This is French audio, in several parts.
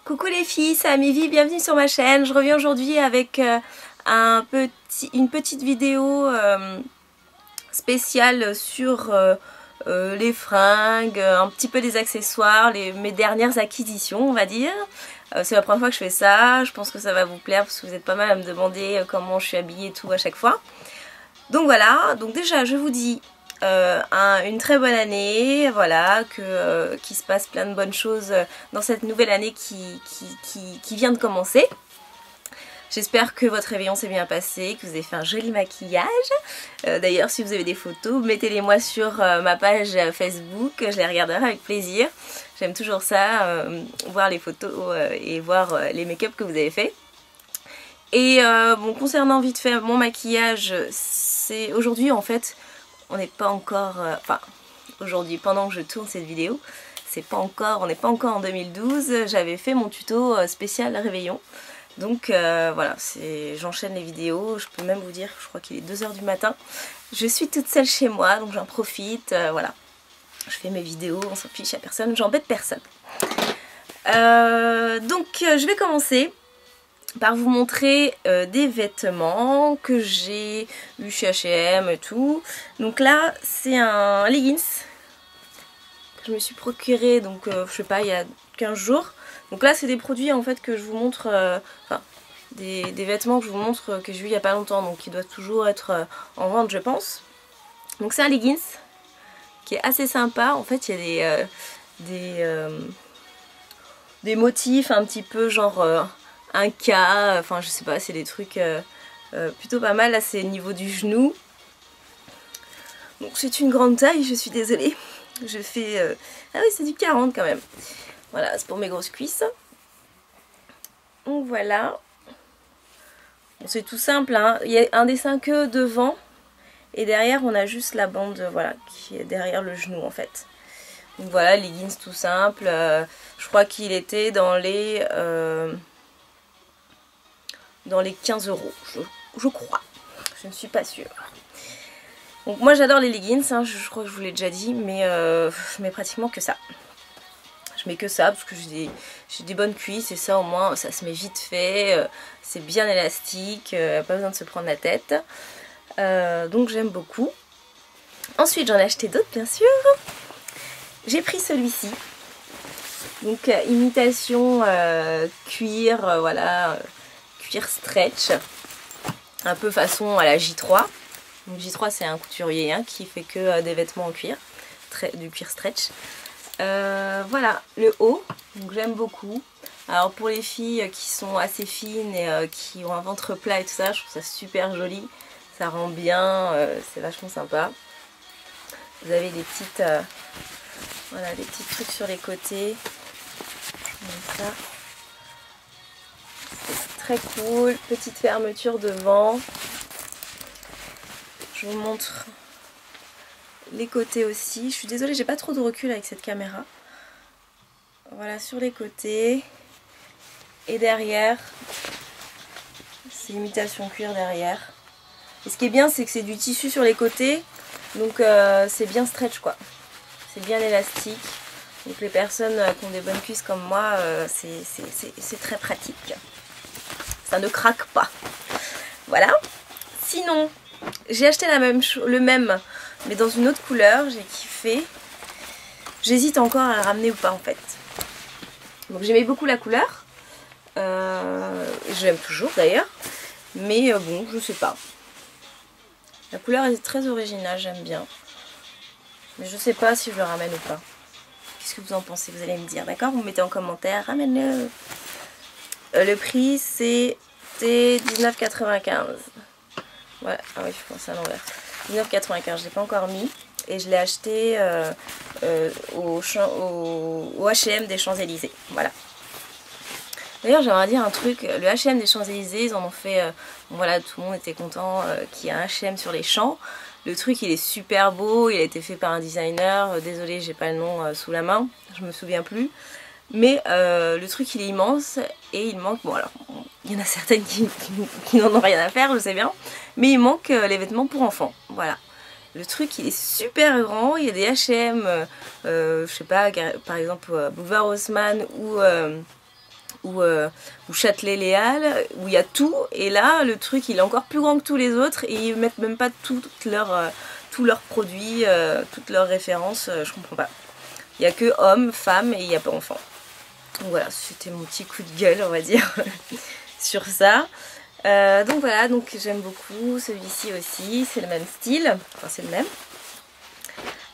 Coucou les filles, c'est Amivi, bienvenue sur ma chaîne. Je reviens aujourd'hui avec une petite vidéo spéciale sur les fringues, un petit peu des accessoires, mes dernières acquisitions on va dire. C'est la première fois que je fais ça, je pense que ça va vous plaire parce que vous êtes pas mal à me demander comment je suis habillée et tout à chaque fois. Donc voilà, donc déjà je vous dis une très bonne année, voilà, qu'il se passe plein de bonnes choses dans cette nouvelle année qui vient de commencer. J'espère que votre réveillon s'est bien passé, que vous avez fait un joli maquillage. D'ailleurs, si vous avez des photos, mettez-les moi sur ma page Facebook, je les regarderai avec plaisir. J'aime toujours ça, voir les photos et voir les make-up que vous avez fait. Et bon, concernant vite fait mon maquillage, c'est aujourd'hui en fait, on n'est pas encore, enfin aujourd'hui pendant que je tourne cette vidéo, on n'est pas encore en 2012, j'avais fait mon tuto spécial réveillon. Donc voilà, j'enchaîne les vidéos, je peux même vous dire, je crois qu'il est 2 h du matin. Je suis toute seule chez moi, donc j'en profite, voilà. Je fais mes vidéos, on s'en fiche à personne, j'embête personne. Donc je vais commencer par vous montrer des vêtements que j'ai eu chez H&M et tout. Donc là c'est un leggings que je me suis procuré, donc je sais pas, il y a 15 jours. Donc là c'est des produits en fait que je vous montre, enfin des vêtements que je vous montre que j'ai eu il y a pas longtemps, donc qui doivent toujours être en vente je pense. Donc c'est un leggings qui est assez sympa, en fait il y a des motifs un petit peu genre un K, enfin je sais pas, c'est des trucs plutôt pas mal. Là c'est au niveau du genou, donc c'est une grande taille, je suis désolée, je fais ah oui c'est du 40 quand même, voilà c'est pour mes grosses cuisses. Donc voilà, bon, c'est tout simple hein. Il y a un dessin que devant et derrière on a juste la bande, voilà, qui est derrière le genou en fait. Donc voilà, leggings tout simple, je crois qu'il était dans les 15 €, je crois, je ne suis pas sûre. Donc moi j'adore les leggings, hein, je crois que je vous l'ai déjà dit, mais je mets pratiquement que ça. Je mets que ça parce que j'ai des bonnes cuisses et ça au moins ça se met vite fait, c'est bien élastique, pas besoin de se prendre la tête. Donc j'aime beaucoup. Ensuite j'en ai acheté d'autres bien sûr. J'ai pris celui-ci. Donc imitation cuir, voilà, cuir stretch. Un peu façon à la J3. Donc J3 c'est un couturier hein, qui fait que des vêtements en cuir, du cuir stretch. Voilà le haut, donc j'aime beaucoup. Alors pour les filles qui sont assez fines et qui ont un ventre plat et tout ça, je trouve ça super joli. Ça rend bien, c'est vachement sympa. Vous avez des petites, voilà, des petits trucs sur les côtés. Comme ça. C'est très cool. Petite fermeture devant. Je vous montre les côtés aussi. Je suis désolée, j'ai pas trop de recul avec cette caméra. Voilà, sur les côtés. Et derrière, c'est imitation cuir derrière. Et ce qui est bien, c'est que c'est du tissu sur les côtés. Donc c'est bien stretch quoi. C'est bien élastique. Donc les personnes qui ont des bonnes cuisses comme moi, c'est très pratique. Ça ne craque pas. Voilà. Sinon, j'ai acheté le même, mais dans une autre couleur. J'ai kiffé. J'hésite encore à le ramener ou pas en fait. Donc j'aimais beaucoup la couleur. J'aime toujours d'ailleurs. Mais bon, je sais pas. La couleur est très originale, j'aime bien. Mais je sais pas si je le ramène ou pas. Qu'est-ce que vous en pensez? Vous allez me dire, d'accord? Vous mettez en commentaire, ramène-le. Le prix c'était 19,95. Ouais, ah oui, je pense à l'envers. 19,95, je l'ai pas encore mis. Et je l'ai acheté au H&M des Champs-Élysées. Voilà. D'ailleurs j'aimerais dire un truc, le H&M des Champs-Élysées, ils en ont fait, voilà, tout le monde était content qu'il y ait un H&M sur les champs. Le truc il est super beau, il a été fait par un designer, désolée j'ai pas le nom sous la main, je me souviens plus. Mais le truc il est immense et il manque, bon alors, il y en a certaines qui n'en ont rien à faire, je sais bien. Mais il manque les vêtements pour enfants, voilà. Le truc il est super grand, il y a des H&M, je sais pas, par exemple Boulevard Haussmann ou ou Châtelet-Léal, où il y a tout, et là le truc il est encore plus grand que tous les autres et ils mettent même pas tous leurs produits, toutes leurs références, je comprends pas. Il n'y a que hommes, femmes et il n'y a pas enfants. Donc voilà, c'était mon petit coup de gueule on va dire sur ça. Donc voilà, donc j'aime beaucoup celui-ci aussi, c'est le même style, enfin c'est le même.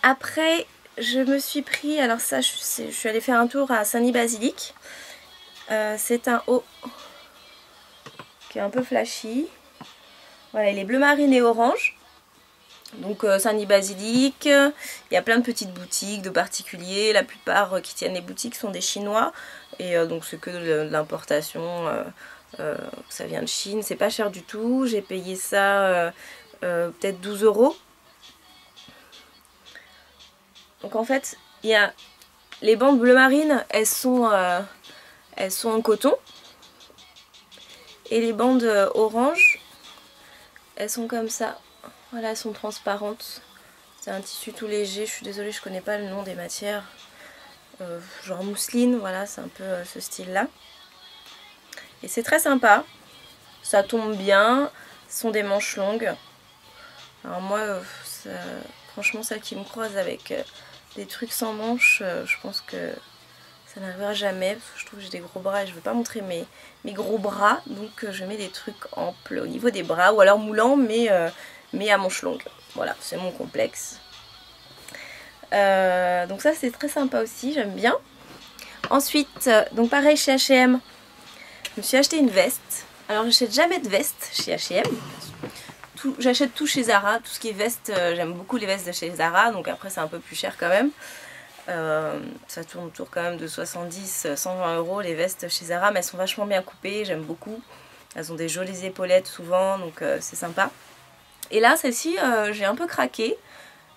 Après je me suis pris, alors ça je suis allée faire un tour à Saint-Denis-Basilique. C'est un haut qui est un peu flashy. Voilà, il est bleu marine et orange. Donc Saint-Denis-Basilique, il y a plein de petites boutiques de particuliers. La plupart qui tiennent les boutiques sont des Chinois. Et donc c'est que de l'importation, ça vient de Chine. C'est pas cher du tout. J'ai payé ça peut-être 12 €. Donc en fait, il y a les bandes bleu marine, elles sont en coton. Et les bandes orange, elles sont comme ça. Voilà, elles sont transparentes. C'est un tissu tout léger. Je suis désolée, je connais pas le nom des matières. Genre mousseline, voilà, c'est un peu ce style-là. Et c'est très sympa. Ça tombe bien. Ce sont des manches longues. Alors moi, franchement, celle qui me croise avec des trucs sans manches, je pense que ça n'arrivera jamais. Parce que je trouve que j'ai des gros bras et je veux pas montrer mes gros bras. Donc je mets des trucs amples au niveau des bras. Ou alors moulants, mais à manches longues. Voilà, c'est mon complexe. Donc ça c'est très sympa aussi, j'aime bien. Ensuite, donc pareil chez H&M, je me suis acheté une veste. Alors j'achète jamais de veste chez H&M. J'achète tout chez Zara, tout ce qui est veste, j'aime beaucoup les vestes de chez Zara, donc après c'est un peu plus cher quand même. Ça tourne autour quand même de 70-120 € les vestes chez Zara, mais elles sont vachement bien coupées, j'aime beaucoup. Elles ont des jolies épaulettes souvent, donc c'est sympa. Et là, celle-ci, j'ai un peu craqué.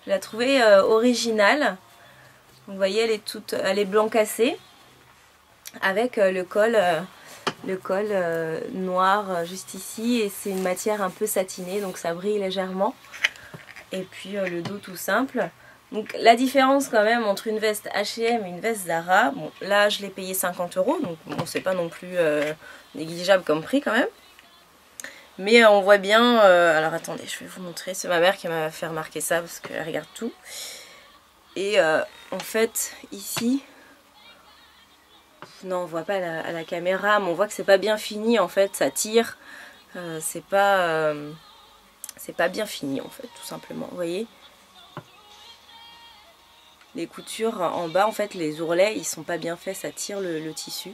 Je l'ai trouvée originale. Vous voyez, elle est blanc cassé. Avec le col noir juste ici. Et c'est une matière un peu satinée, donc ça brille légèrement. Et puis le dos tout simple. Donc la différence quand même entre une veste H&M et une veste Zara. Bon, là, je l'ai payé 50 €. Donc bon, c'est pas non plus négligeable comme prix quand même. Mais on voit bien, alors attendez, je vais vous montrer, c'est ma mère qui m'a fait remarquer ça parce qu'elle regarde tout. Et en fait, ici, non on voit pas à la caméra, mais on voit que c'est pas bien fini en fait, ça tire. C'est pas bien fini en fait, tout simplement, vous voyez. Les coutures en bas, en fait, les ourlets, ils sont pas bien faits, ça tire le tissu.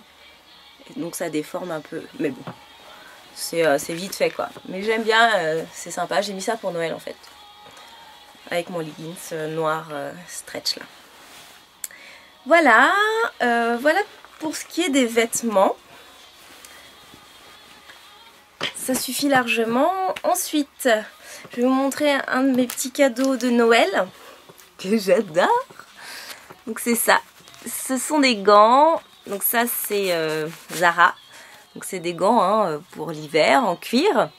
Et donc ça déforme un peu, mais bon. C'est vite fait quoi, mais j'aime bien, c'est sympa, j'ai mis ça pour Noël en fait, avec mon leggings noir stretch là. Voilà, voilà pour ce qui est des vêtements, ça suffit largement. Ensuite, je vais vous montrer un de mes petits cadeaux de Noël, que j'adore. Donc c'est ça, ce sont des gants, donc ça c'est Zara. Donc c'est des gants hein, pour l'hiver en cuir.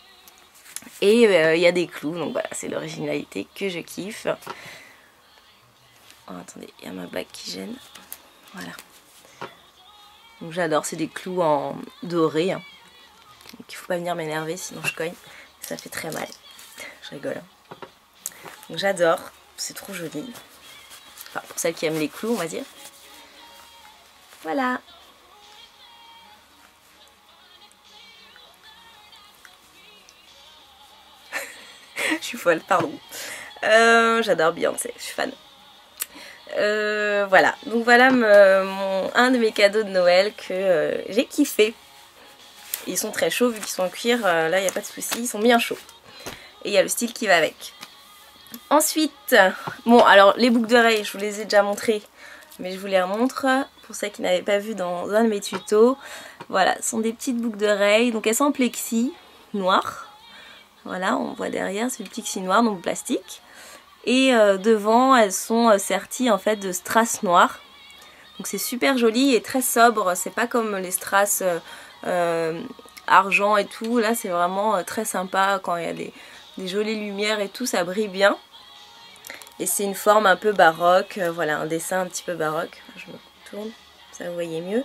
Et il y a des clous. Donc voilà, c'est l'originalité que je kiffe. Oh, attendez, il y a ma bague qui gêne. Voilà. Donc j'adore, c'est des clous en doré. Hein. Donc il faut pas venir m'énerver sinon je cogne. Ça fait très mal. Je rigole. Donc j'adore, c'est trop joli. Enfin pour celles qui aiment les clous on va dire. Voilà. Je suis folle, pardon. J'adore Beyoncé, je suis fan. Voilà, donc voilà un de mes cadeaux de Noël que j'ai kiffé. Ils sont très chauds vu qu'ils sont en cuir, là il n'y a pas de souci, ils sont bien chauds. Et il y a le style qui va avec. Ensuite, bon alors les boucles d'oreilles, je vous les ai déjà montrées, mais je vous les remontre pour celles qui n'avaient pas vu dans un de mes tutos. Voilà, ce sont des petites boucles d'oreilles, donc elles sont en plexi noir. Voilà, on voit derrière, c'est du plexi noir, donc plastique. Et devant, elles sont serties en fait de strass noir. Donc c'est super joli et très sobre. C'est pas comme les strass argent et tout. Là, c'est vraiment très sympa quand il y a des jolies lumières et tout, ça brille bien. Et c'est une forme un peu baroque. Voilà, un dessin un petit peu baroque. Je me tourne, ça vous voyez mieux.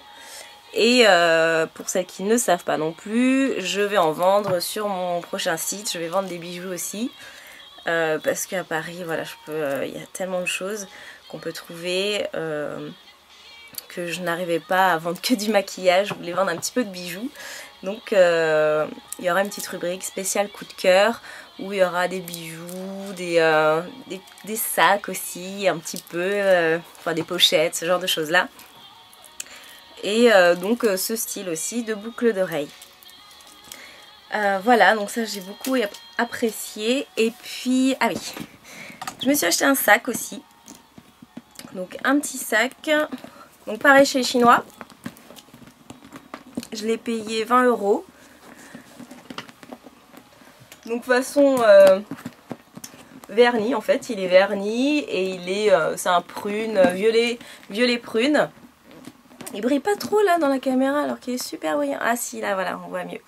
Et pour celles qui ne savent pas non plus, je vais en vendre sur mon prochain site. Je vais vendre des bijoux aussi. Parce qu'à Paris, voilà, il y a tellement de choses qu'on peut trouver que je n'arrivais pas à vendre que du maquillage. Je voulais vendre un petit peu de bijoux. Donc il y aura une petite rubrique spéciale coup de cœur où il y aura des bijoux, des sacs aussi, un petit peu, enfin des pochettes, ce genre de choses là. Et donc ce style aussi de boucle d'oreille. Voilà, donc ça j'ai beaucoup apprécié. Et puis, ah oui, je me suis acheté un sac aussi. Donc un petit sac, donc pareil chez les Chinois. Je l'ai payé 20 €. Donc façon vernis en fait, il est verni et il est, c'est un prune, violet prune. Il brille pas trop là dans la caméra alors qu'il est super brillant. Ah si, là voilà, on voit mieux.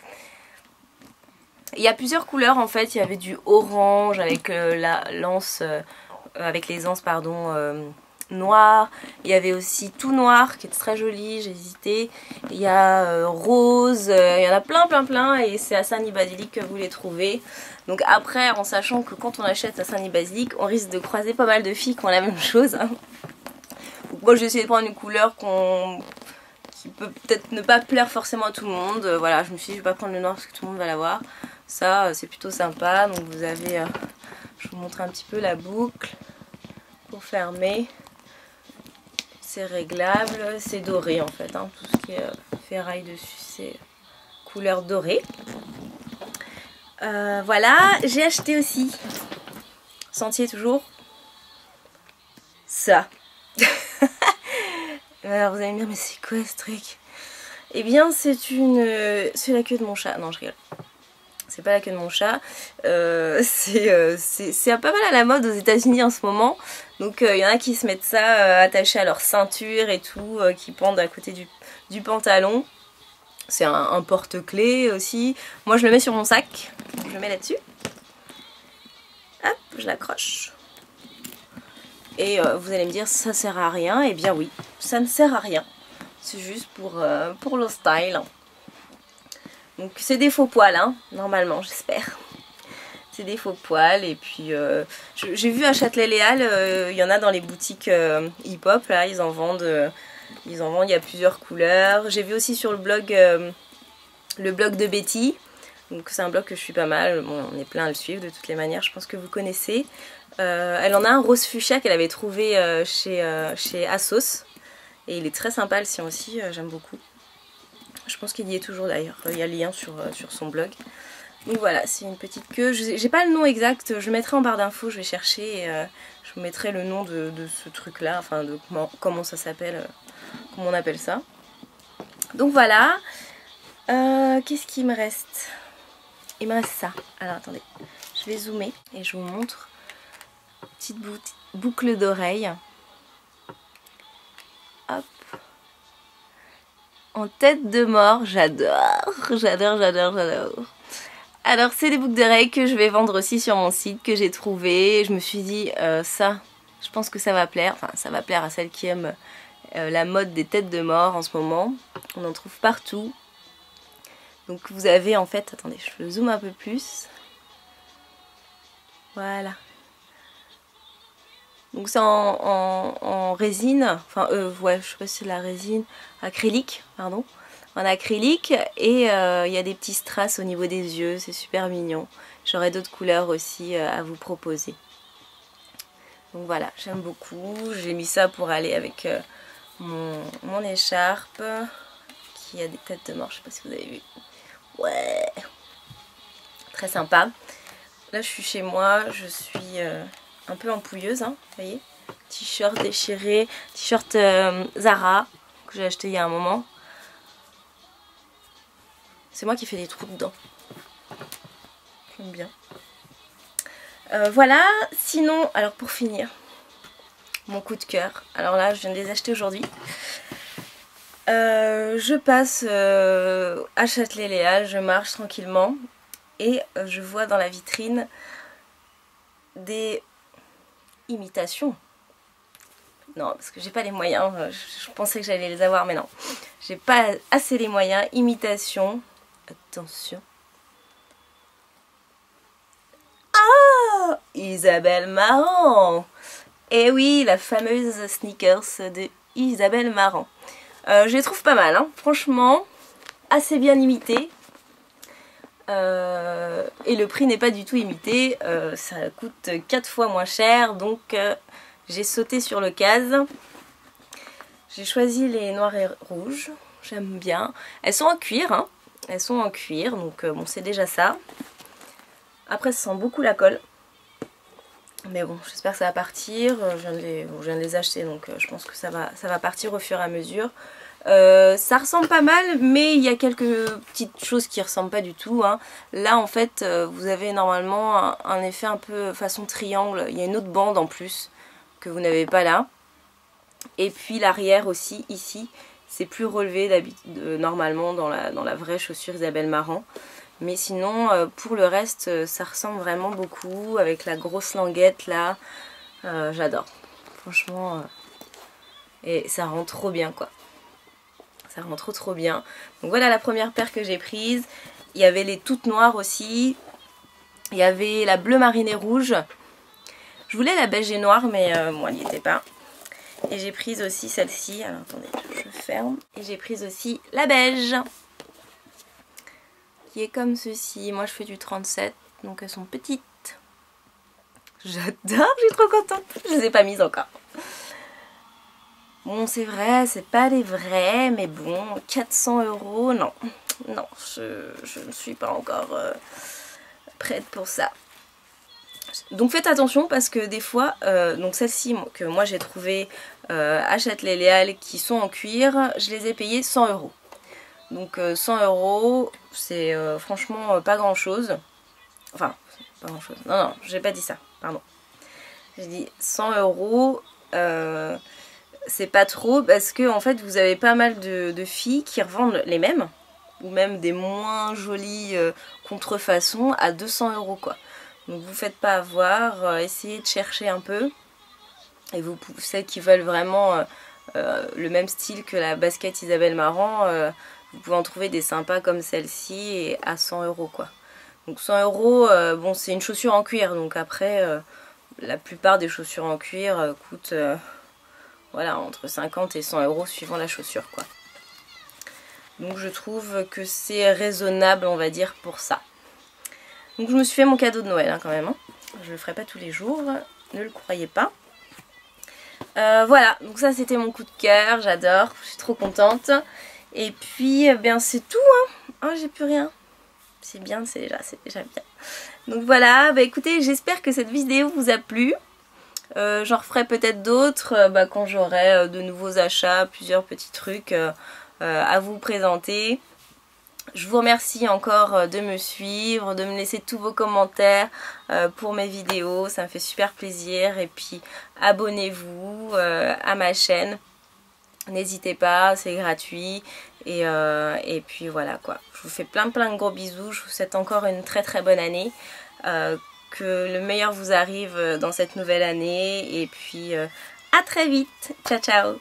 Il y a plusieurs couleurs en fait, il y avait du orange avec avec les anses pardon, noires. Il y avait aussi tout noir qui est très joli, j'ai hésité. Il y a rose, il y en a plein et c'est à Saint-Denis-Basilique que vous les trouvez. Donc après, en sachant que quand on achète à Saint-Denis-Basilique, on risque de croiser pas mal de filles qui ont la même chose. Donc moi j'ai essayé de prendre une couleur qui peut peut-être ne pas plaire forcément à tout le monde. Voilà, je me suis dit je vais pas prendre le noir parce que tout le monde va l'avoir. Ça c'est plutôt sympa. Donc vous avez, je vous montre un petit peu la boucle pour fermer. C'est réglable, c'est doré en fait, hein. Tout ce qui est ferraille dessus c'est couleur dorée. Voilà, j'ai acheté aussi, Sentier toujours, ça. Alors vous allez me dire mais c'est quoi ce truc? Eh bien c'est la queue de mon chat, non je rigole. C'est pas la queue de mon chat, c'est pas mal à la mode aux États-Unis en ce moment. Donc il y en a qui se mettent ça attaché à leur ceinture et tout, qui pendent à côté du pantalon. C'est un porte-clés aussi. Moi je le mets sur mon sac, je le mets là-dessus. Hop, je l'accroche. Et vous allez me dire ça sert à rien. Eh bien oui, ça ne sert à rien. C'est juste pour le style. Donc c'est des faux poils, hein, normalement, j'espère. C'est des faux poils. Et puis j'ai vu à Châtelet-Léal, il y en a dans les boutiques hip-hop, là, ils en vendent, il y a plusieurs couleurs. J'ai vu aussi sur le blog de Betty. Donc c'est un blog que je suis pas mal, bon, on est plein à le suivre de toutes les manières, je pense que vous connaissez. Elle en a un rose fuchsia qu'elle avait trouvé chez Assos. Et il est très sympa le sien aussi, j'aime beaucoup. Je pense qu'il y est toujours d'ailleurs, il y a le lien sur son blog. Donc voilà, c'est une petite queue. J'ai pas le nom exact, je le mettrai en barre d'infos, je vais chercher et je vous mettrai le nom de ce truc là, enfin de comment ça s'appelle, comment on appelle ça. Donc voilà, qu'est-ce qu'il me reste? Il me reste ça. Alors attendez, je vais zoomer et je vous montre. Petite boucle d'oreille. Hop. En tête de mort, j'adore. Alors c'est des boucles d'oreilles que je vais vendre aussi sur mon site, que j'ai trouvé. Je me suis dit ça, je pense que ça va plaire. Enfin ça va plaire à celles qui aiment la mode des têtes de mort en ce moment. On en trouve partout. Donc vous avez en fait, attendez, je zoome un peu plus. Voilà. Donc c'est en résine, enfin ouais, je sais pas si c'est de la résine, acrylique, pardon. En acrylique et il y a des petits strass au niveau des yeux, c'est super mignon. J'aurai d'autres couleurs aussi à vous proposer. Donc voilà, j'aime beaucoup. J'ai mis ça pour aller avec mon écharpe qui a des têtes de mort, je sais pas si vous avez vu. Ouais, très sympa. Là je suis chez moi, je suis un peu empouilleuse, hein, vous voyez. T-shirt déchiré, t-shirt Zara que j'ai acheté il y a un moment. C'est moi qui fais des trous dedans. J'aime bien. Voilà, sinon, alors pour finir, mon coup de cœur. Alors là, je viens de les acheter aujourd'hui. Je passe à Châtelet-Léal, je marche tranquillement et je vois dans la vitrine des imitations. Non, parce que j'ai pas les moyens, je pensais que j'allais les avoir, mais non. j'ai pas assez les moyens. Imitation. Attention. Ah, Isabelle Marant. Et oui, la fameuse sneakers de Isabelle Marant. Je les trouve pas mal, hein. Franchement, assez bien imité. Et le prix n'est pas du tout imité. Ça coûte 4 fois moins cher, donc j'ai sauté sur l'occasion. J'ai choisi les noirs et rouges. J'aime bien. Elles sont en cuir, hein. Elles sont en cuir, donc bon, c'est déjà ça. Après, ça sent beaucoup la colle. Mais bon, j'espère que ça va partir. Je viens de les acheter, donc je pense que ça va partir au fur et à mesure. Ça ressemble pas mal, mais il y a quelques petites choses qui ressemblent pas du tout, hein. Là, en fait, vous avez normalement un effet un peu façon triangle. Il y a une autre bande en plus que vous n'avez pas là. Et puis l'arrière aussi, ici, c'est plus relevé normalement dans la vraie chaussure Isabelle Marant. Mais sinon, pour le reste, ça ressemble vraiment beaucoup avec la grosse languette là. J'adore. Franchement, et ça rend trop bien quoi. Ça rend trop bien. Donc voilà la première paire que j'ai prise. Il y avait les toutes noires aussi. Il y avait la bleu marinée rouge. Je voulais la beige et noire, mais bon, elle n'y était pas. Et j'ai prise aussi celle-ci. Alors attendez, je ferme. Et j'ai prise aussi la beige. Qui est comme ceci. Moi je fais du 37, donc elles sont petites. J'adore, je suis trop contente. Je les ai pas mises encore. Bon, c'est vrai, c'est pas les vrais, mais bon, 400 €, non. Non, je ne suis pas encore prête pour ça. Donc faites attention parce que des fois, donc celles-ci que moi j'ai trouvées à Châtelet-Léal qui sont en cuir, je les ai payées 100 €. Donc 100 €, c'est franchement pas grand chose. Enfin, pas grand chose. Non, non, j'ai pas dit ça, pardon. J'ai dit 100 €. C'est pas trop parce que en fait vous avez pas mal de filles qui revendent les mêmes ou même des moins jolies contrefaçons à 200 € quoi. Donc vous faites pas avoir, essayez de chercher un peu. Et vous, celles qui veulent vraiment le même style que la basket Isabelle Marant, vous pouvez en trouver des sympas comme celle-ci et à 100 € quoi. Donc 100 €, bon c'est une chaussure en cuir, donc après la plupart des chaussures en cuir coûtent voilà, entre 50 et 100 € suivant la chaussure quoi. Donc je trouve que c'est raisonnable on va dire pour ça. Donc je me suis fait mon cadeau de Noël hein, quand même. Hein. Je le ferai pas tous les jours, ne le croyez pas. Voilà, donc ça c'était mon coup de cœur, j'adore, je suis trop contente. Et puis eh bien c'est tout hein. Oh, j'ai plus rien. C'est bien, c'est déjà bien. Donc voilà, bah écoutez, j'espère que cette vidéo vous a plu. J'en referai peut-être d'autres quand j'aurai de nouveaux achats, plusieurs petits trucs à vous présenter. Je vous remercie encore de me suivre, de me laisser tous vos commentaires pour mes vidéos, ça me fait super plaisir. Et puis abonnez-vous à ma chaîne, n'hésitez pas, c'est gratuit. Et puis voilà quoi, je vous fais plein de gros bisous, je vous souhaite encore une très bonne année. Que le meilleur vous arrive dans cette nouvelle année et puis à très vite, ciao ciao.